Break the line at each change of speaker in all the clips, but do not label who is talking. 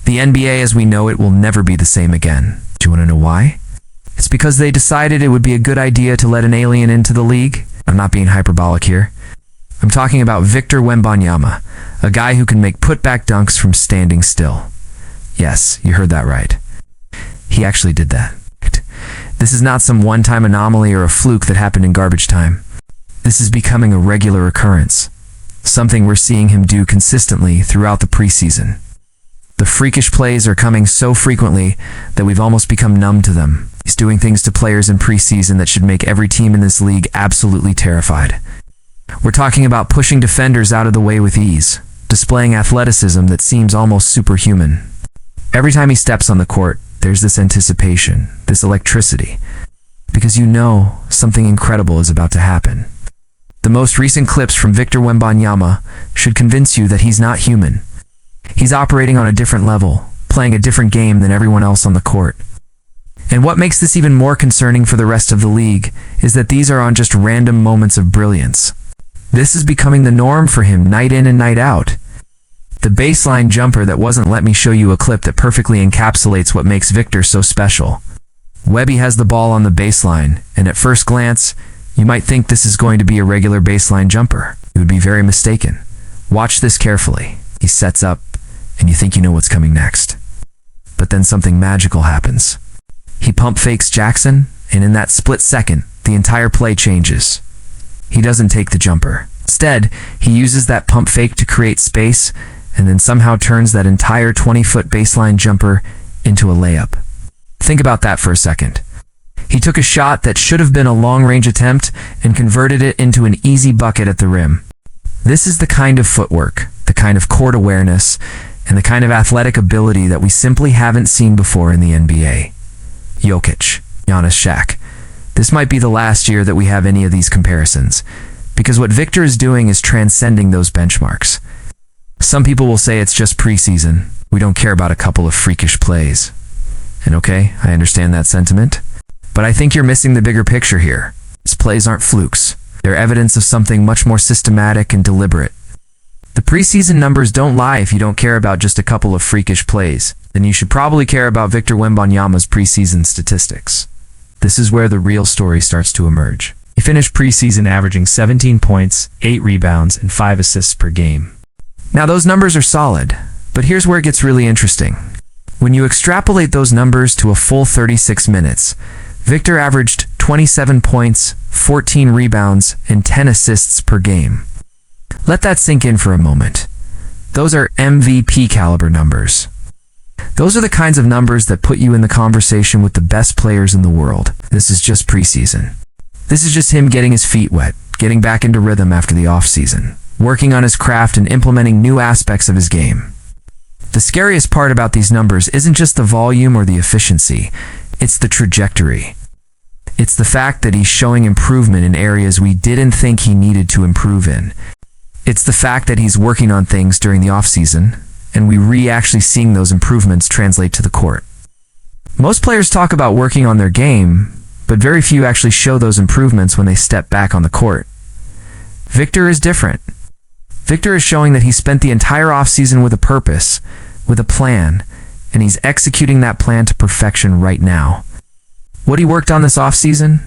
The NBA as we know it will never be the same again. Do you want to know why? It's because they decided it would be a good idea to let an alien into the league. I'm not being hyperbolic here. I'm talking about Victor Wembanyama, a guy who can make putback dunks from standing still. Yes, you heard that right. He actually did that. This is not some one-time anomaly or a fluke that happened in garbage time. This is becoming a regular occurrence, something we're seeing him do consistently throughout the preseason. The freakish plays are coming so frequently that we've almost become numb to them. He's doing things to players in preseason that should make every team in this league absolutely terrified. We're talking about pushing defenders out of the way with ease, displaying athleticism that seems almost superhuman. Every time he steps on the court, there's this anticipation, this electricity, because you know something incredible is about to happen. The most recent clips from Victor Wembanyama should convince you that he's not human. He's operating on a different level, playing a different game than everyone else on the court. And what makes this even more concerning for the rest of the league is that these are on just random moments of brilliance. This is becoming the norm for him night in and night out. The baseline jumper that wasn't. Let me show you a clip that perfectly encapsulates what makes Victor so special. Webby has the ball on the baseline, and at first glance, you might think this is going to be a regular baseline jumper. You would be very mistaken. Watch this carefully. He sets up, and you think you know what's coming next. But then something magical happens. He pump fakes Jackson, and in that split second, the entire play changes. He doesn't take the jumper. Instead, he uses that pump fake to create space, and then somehow turns that entire 20-foot baseline jumper into a layup. Think about that for a second. He took a shot that should have been a long-range attempt and converted it into an easy bucket at the rim. This is the kind of footwork, the kind of court awareness, and the kind of athletic ability that we simply haven't seen before in the NBA. Jokic, Giannis, Shaq. This might be the last year that we have any of these comparisons, because what Victor is doing is transcending those benchmarks. Some people will say it's just preseason. We don't care about a couple of freakish plays. And okay, I understand that sentiment. But I think you're missing the bigger picture here. His plays aren't flukes. They're evidence of something much more systematic and deliberate. The preseason numbers don't lie if you don't care about just a couple of freakish plays. Then you should probably care about Victor Wembanyama's preseason statistics. This is where the real story starts to emerge. He finished preseason averaging 17 points, 8 rebounds, and 5 assists per game. Now those numbers are solid, but here's where it gets really interesting. When you extrapolate those numbers to a full 36 minutes, Victor averaged 27 points, 14 rebounds, and 10 assists per game. Let that sink in for a moment. Those are MVP caliber numbers. Those are the kinds of numbers that put you in the conversation with the best players in the world. This is just preseason. This is just him getting his feet wet, getting back into rhythm after the offseason, working on his craft and implementing new aspects of his game. The scariest part about these numbers isn't just the volume or the efficiency, it's the trajectory. It's the fact that he's showing improvement in areas we didn't think he needed to improve in. It's the fact that he's working on things during the offseason, and we actually seeing those improvements translate to the court. Most players talk about working on their game, but very few actually show those improvements when they step back on the court. Victor is different. Victor is showing that he spent the entire offseason with a purpose, with a plan, and he's executing that plan to perfection right now. What he worked on this offseason?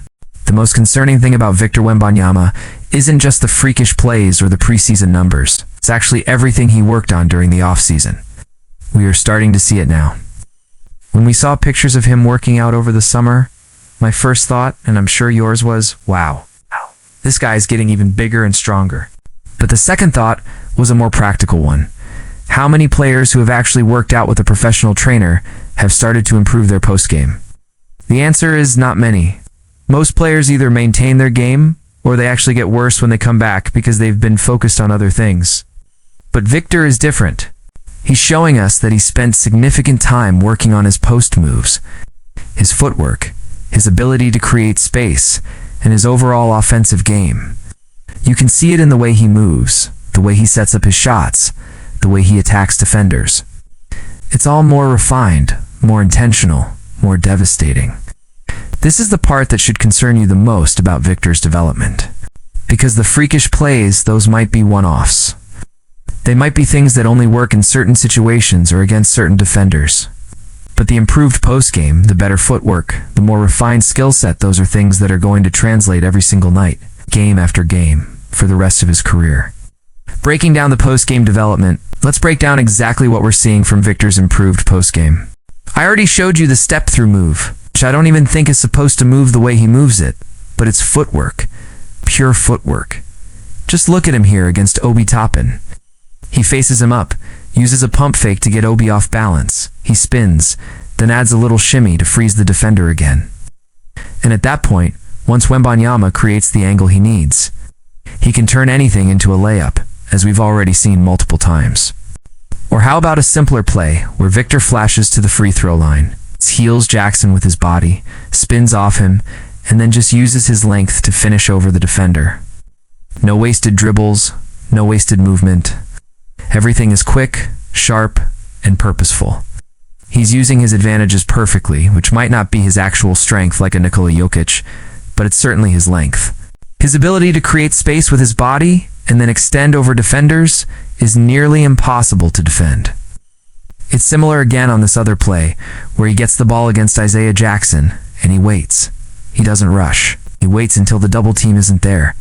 The most concerning thing about Victor Wembanyama isn't just the freakish plays or the preseason numbers. It's actually everything he worked on during the offseason. We are starting to see it now. When we saw pictures of him working out over the summer, my first thought, and I'm sure yours was, wow, this guy is getting even bigger and stronger. But the second thought was a more practical one. How many players who have actually worked out with a professional trainer have started to improve their postgame? The answer is not many. Most players either maintain their game or they actually get worse when they come back because they've been focused on other things. But Victor is different. He's showing us that he spent significant time working on his post moves, his footwork, his ability to create space, and his overall offensive game. You can see it in the way he moves, the way he sets up his shots, the way he attacks defenders. It's all more refined, more intentional, more devastating. This is the part that should concern you the most about Victor's development. Because the freakish plays, those might be one-offs. They might be things that only work in certain situations or against certain defenders. But the improved post-game, the better footwork, the more refined skill set, those are things that are going to translate every single night, game after game, for the rest of his career. Breaking down the post-game development, let's break down exactly what we're seeing from Victor's improved post-game. I already showed you the step-through move, which I don't even think is supposed to move the way he moves it, but it's footwork. Pure footwork. Just look at him here against Obi Toppin. He faces him up, uses a pump fake to get Obi off balance. He spins, then adds a little shimmy to freeze the defender again. And at that point, once Wembanyama creates the angle he needs, he can turn anything into a layup, as we've already seen multiple times. Or how about a simpler play, where Victor flashes to the free throw line, heels Jackson with his body, spins off him, and then just uses his length to finish over the defender. No wasted dribbles, no wasted movement. Everything is quick, sharp, and purposeful. He's using his advantages perfectly, which might not be his actual strength like a Nikola Jokic, but it's certainly his length. His ability to create space with his body and then extend over defenders is nearly impossible to defend. It's similar again on this other play, where he gets the ball against Isaiah Jackson, and he waits. He doesn't rush. He waits until the double team isn't there.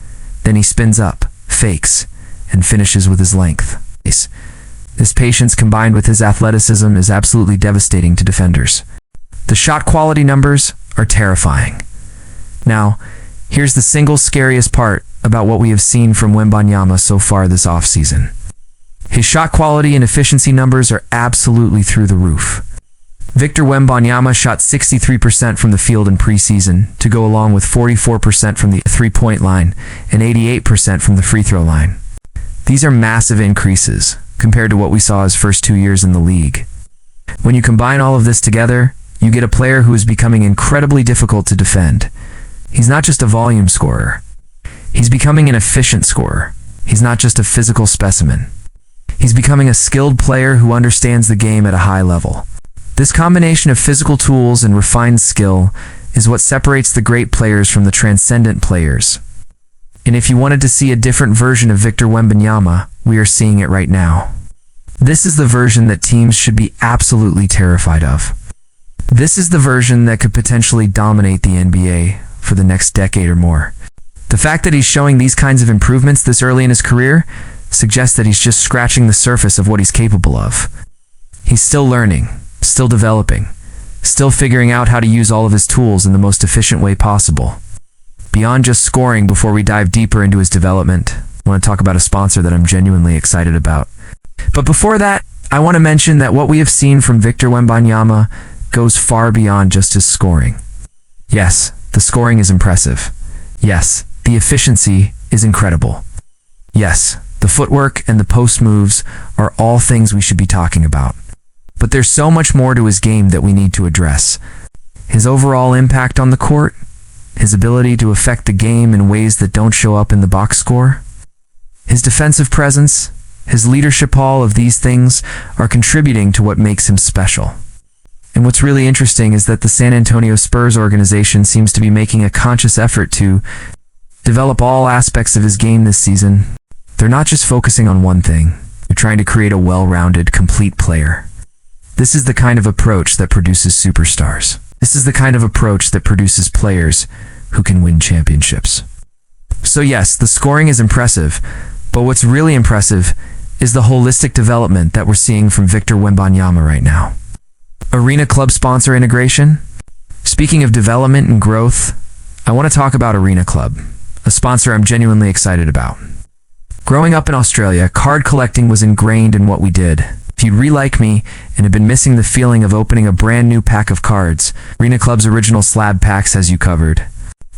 Then he spins up, fakes, and finishes with his length. This patience combined with his athleticism is absolutely devastating to defenders. The shot quality numbers are terrifying. Now, here's the single scariest part about what we have seen from Wembanyama so far this offseason. His shot quality and efficiency numbers are absolutely through the roof. Victor Wembanyama shot 63% from the field in preseason, to go along with 44% from the three-point line and 88% from the free throw line. These are massive increases compared to what we saw his first 2 years in the league. When you combine all of this together, you get a player who is becoming incredibly difficult to defend. He's not just a volume scorer. He's becoming an efficient scorer. He's not just a physical specimen. He's becoming a skilled player who understands the game at a high level. This combination of physical tools and refined skill is what separates the great players from the transcendent players. And if you wanted to see a different version of Victor Wembanyama, we are seeing it right now. This is the version that teams should be absolutely terrified of. This is the version that could potentially dominate the NBA for the next decade or more. The fact that he's showing these kinds of improvements this early in his career suggests that he's just scratching the surface of what he's capable of. He's still learning, still developing, still figuring out how to use all of his tools in the most efficient way possible. Beyond just scoring, before we dive deeper into his development, I want to talk about a sponsor that I'm genuinely excited about. But before that, I want to mention that what we have seen from Victor Wembanyama goes far beyond just his scoring. Yes, the scoring is impressive. Yes, the efficiency is incredible. Yes, the footwork and the post moves are all things we should be talking about. But there's so much more to his game that we need to address. His overall impact on the court, his ability to affect the game in ways that don't show up in the box score, his defensive presence, his leadership, all of these things are contributing to what makes him special. And what's really interesting is that the San Antonio Spurs organization seems to be making a conscious effort to develop all aspects of his game this season. They're not just focusing on one thing. They're trying to create a well-rounded, complete player. This is the kind of approach that produces superstars. This is the kind of approach that produces players who can win championships. So yes, the scoring is impressive, but what's really impressive is the holistic development that we're seeing from Victor Wembanyama right now. Arena Club sponsor integration? Speaking of development and growth, I want to talk about Arena Club, a sponsor I'm genuinely excited about. Growing up in Australia, card collecting was ingrained in what we did. If you'd re-like me and have been missing the feeling of opening a brand new pack of cards, Arena Club's original slab packs has you covered.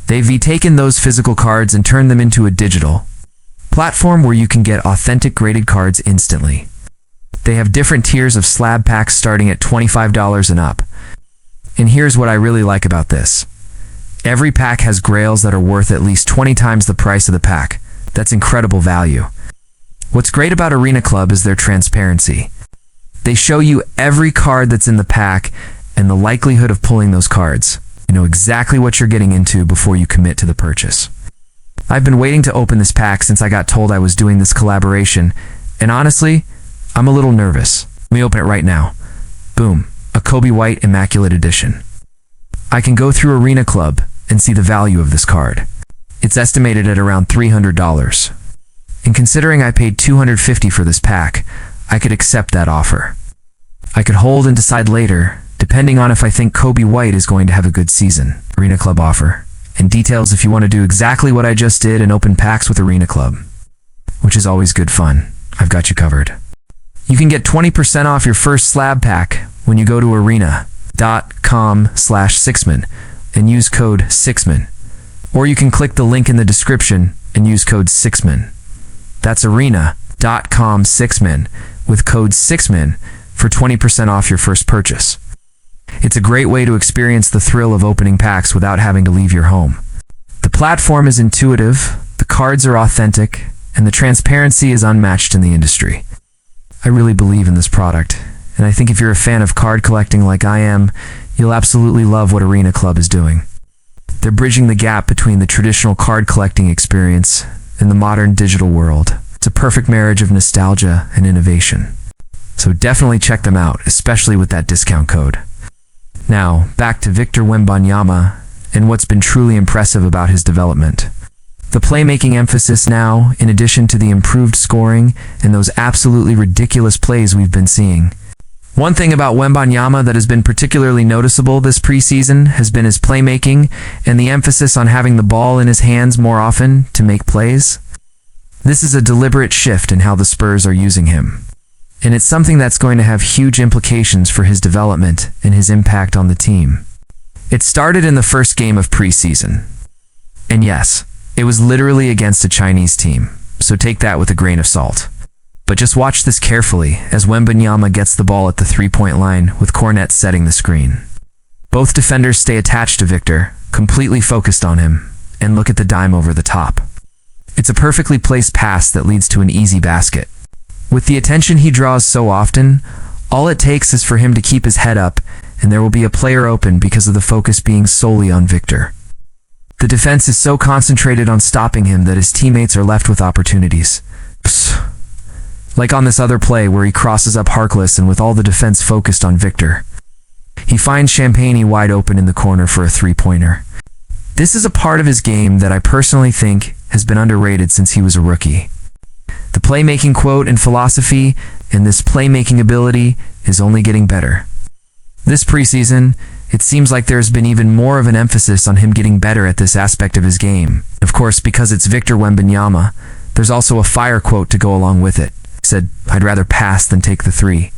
They've taken those physical cards and turned them into a digital platform where you can get authentic graded cards instantly. They have different tiers of slab packs starting at $25 and up. And here's what I really like about this. Every pack has grails that are worth at least 20 times the price of the pack. That's incredible value. What's great about Arena Club is their transparency. They show you every card that's in the pack and the likelihood of pulling those cards. You know exactly what you're getting into before you commit to the purchase. I've been waiting to open this pack since I got told I was doing this collaboration, And honestly, I'm a little nervous. Let me open it right now. Boom, a Kobe White Immaculate Edition. I can go through Arena Club and see the value of this card. It's estimated at around $300. And considering I paid $250 for this pack, I could accept that offer. I could hold and decide later, depending on if I think Kobe White is going to have a good season. Arena Club offer. And details if you want to do exactly what I just did and open packs with Arena Club, which is always good fun. I've got you covered. You can get 20% off your first slab pack when you go to arena.com/Sixman and use code Sixman. Or you can click the link in the description and use code Sixman. That's arena.com/Sixman with code Sixman for 20% off your first purchase. It's a great way to experience the thrill of opening packs without having to leave your home. The platform is intuitive, the cards are authentic, and the transparency is unmatched in the industry. I really believe in this product, and I think if you're a fan of card collecting like I am, you'll absolutely love what Arena Club is doing. They're bridging the gap between the traditional card collecting experience and the modern digital world. It's a perfect marriage of nostalgia and innovation. So definitely check them out, especially with that discount code. Now, back to Victor Wembanyama and what's been truly impressive about his development. The playmaking emphasis now, in addition to the improved scoring and those absolutely ridiculous plays we've been seeing. One thing about Wembanyama that has been particularly noticeable this preseason has been his playmaking and the emphasis on having the ball in his hands more often to make plays. This is a deliberate shift in how the Spurs are using him. And it's something that's going to have huge implications for his development and his impact on the team. It started in the first game of preseason. And yes, it was literally against a Chinese team, so take that with a grain of salt. But just watch this carefully as Wembanyama gets the ball at the three-point line with Cornet setting the screen. Both defenders stay attached to Victor, completely focused on him, and look at the dime over the top. It's a perfectly placed pass that leads to an easy basket. With the attention he draws so often, all it takes is for him to keep his head up, and there will be a player open because of the focus being solely on Victor. The defense is so concentrated on stopping him that his teammates are left with opportunities. Psst. Like on this other play where he crosses up Harkless and with all the defense focused on Victor. He finds Champagne wide open in the corner for a three-pointer. This is a part of his game that I personally think has been underrated since he was a rookie. The playmaking quote and philosophy and this playmaking ability is only getting better. This preseason, it seems like there's been even more of an emphasis on him getting better at this aspect of his game. Of course, because it's Victor Wembanyama, there's also a fire quote to go along with it. He said, "I'd rather pass than take the three.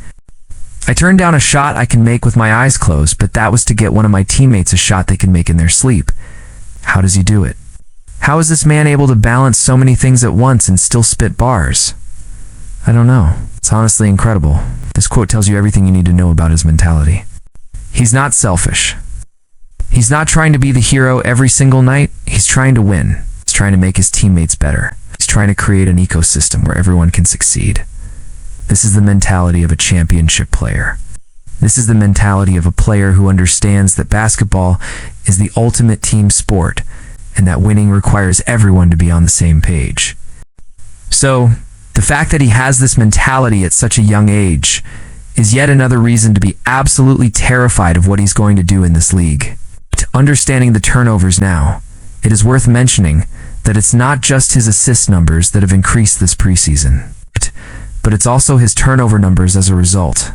I turned down a shot I can make with my eyes closed, but that was to get one of my teammates a shot they can make in their sleep." How does he do it? How is this man able to balance so many things at once and still spit bars? I don't know. It's honestly incredible. This quote tells you everything you need to know about his mentality. He's not selfish. He's not trying to be the hero every single night. He's trying to win. He's trying to make his teammates better. He's trying to create an ecosystem where everyone can succeed. This is the mentality of a championship player. This is the mentality of a player who understands that basketball is the ultimate team sport and that winning requires everyone to be on the same page. So, the fact that he has this mentality at such a young age is yet another reason to be absolutely terrified of what he's going to do in this league. To understanding the turnovers now, it is worth mentioning that it's not just his assist numbers that have increased this preseason, but it's also his turnover numbers as a result.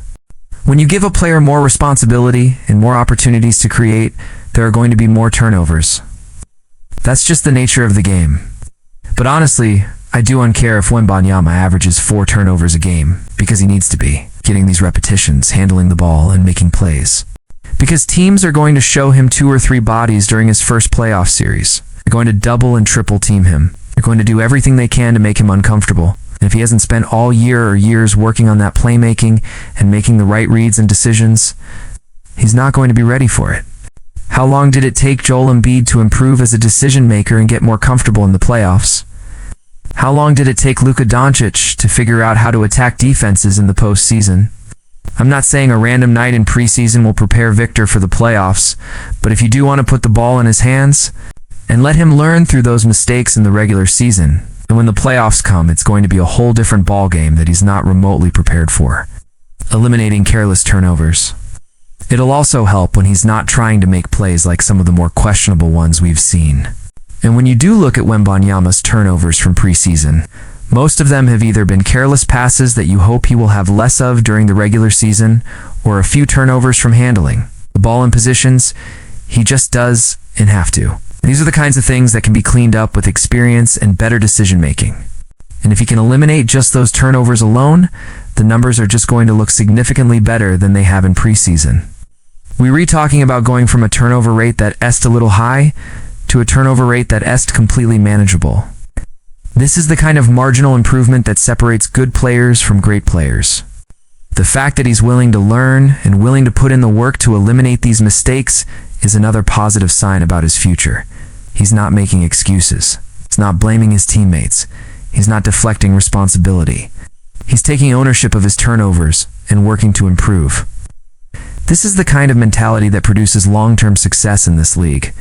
When you give a player more responsibility and more opportunities to create, there are going to be more turnovers. That's just the nature of the game. But honestly, I do uncare if Wembanyama averages 4 turnovers a game, because he needs to be, getting these repetitions, handling the ball, and making plays. Because teams are going to show him 2 or 3 bodies during his first playoff series. They're going to double and triple team him. They're going to do everything they can to make him uncomfortable. And if he hasn't spent all year or years working on that playmaking and making the right reads and decisions, he's not going to be ready for it. How long did it take Joel Embiid to improve as a decision maker and get more comfortable in the playoffs? How long did it take Luka Doncic to figure out how to attack defenses in the postseason? I'm not saying a random night in preseason will prepare Victor for the playoffs, but if you do want to put the ball in his hands and let him learn through those mistakes in the regular season, And when the playoffs come, it's going to be a whole different ballgame that he's not remotely prepared for. Eliminating careless turnovers. It'll also help when he's not trying to make plays like some of the more questionable ones we've seen. And when you do look at Wembanyama's turnovers from preseason, most of them have either been careless passes that you hope he will have less of during the regular season, or a few turnovers from handling the ball in positions he just does and have to. These are the kinds of things that can be cleaned up with experience and better decision making. And if he can eliminate just those turnovers alone, the numbers are just going to look significantly better than they have in preseason. We were talking about going from a turnover rate that est a little high to a turnover rate that est completely manageable. This is the kind of marginal improvement that separates good players from great players. The fact that he's willing to learn and willing to put in the work to eliminate these mistakes is another positive sign about his future. He's not making excuses. He's not blaming his teammates. He's not deflecting responsibility. He's taking ownership of his turnovers and working to improve. This is the kind of mentality that produces long-term success in this league.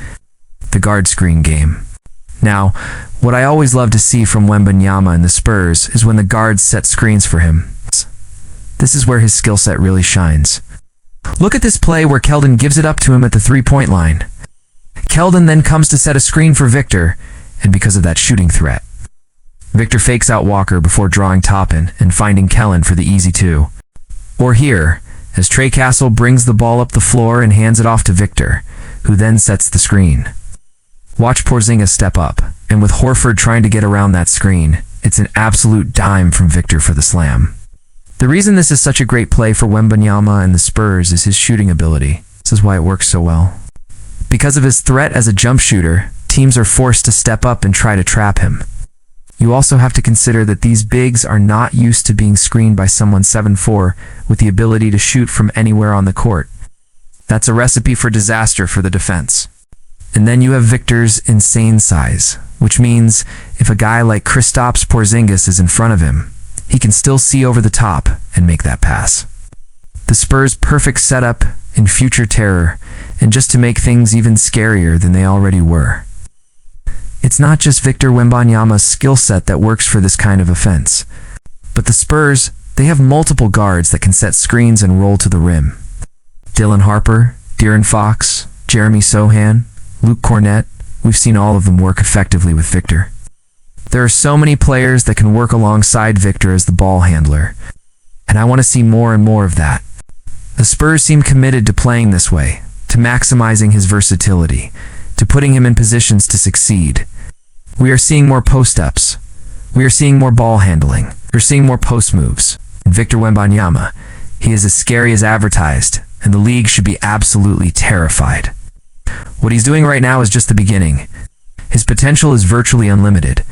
The guard screen game. Now, what I always love to see from Wembanyama and the Spurs is when the guards set screens for him. This is where his skill set really shines. Look at this play where Keldon gives it up to him at the three-point line. Keldon then comes to set a screen for Victor, and because of that shooting threat, Victor fakes out Walker before drawing Toppin and finding Kellen for the easy two. Or here, as Trey Castle brings the ball up the floor and hands it off to Victor, who then sets the screen. Watch Porzingis step up, and with Horford trying to get around that screen, it's an absolute dime from Victor for the slam. The reason this is such a great play for Wembanyama and the Spurs is his shooting ability. This is why it works so well. Because of his threat as a jump shooter, teams are forced to step up and try to trap him. You also have to consider that these bigs are not used to being screened by someone 7'4" with the ability to shoot from anywhere on the court. That's a recipe for disaster for the defense. And then you have Victor's insane size, which means if a guy like Kristaps Porzingis is in front of him, he can still see over the top and make that pass. The Spurs' perfect setup and future terror, and just to make things even scarier than they already were. It's not just Victor Wembanyama's skill set that works for this kind of offense, but the Spurs, they have multiple guards that can set screens and roll to the rim. Dylan Harper, De'Aaron Fox, Jeremy Sohan, Luke Cornett, we've seen all of them work effectively with Victor. There are so many players that can work alongside Victor as the ball handler, and I want to see more and more of that. The Spurs seem committed to playing this way, to maximizing his versatility, to putting him in positions to succeed. We are seeing more post-ups. We are seeing more ball handling. We're seeing more post moves. And Victor Wembanyama, he is as scary as advertised, and the league should be absolutely terrified. What he's doing right now is just the beginning. His potential is virtually unlimited.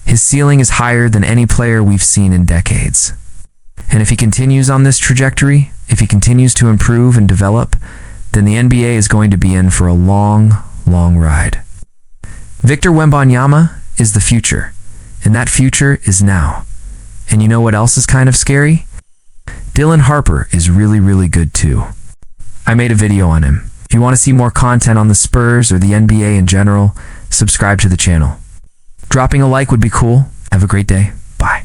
His ceiling is higher than any player we've seen in decades. And if he continues on this trajectory, if he continues to improve and develop, then the NBA is going to be in for a long, long ride. Victor Wembanyama is the future, and that future is now. And you know what else is kind of scary? Dylan Harper is really, really good too. I made a video on him. If you want to see more content on the Spurs or the NBA in general, subscribe to the channel. Dropping a like would be cool. Have a great day. Bye.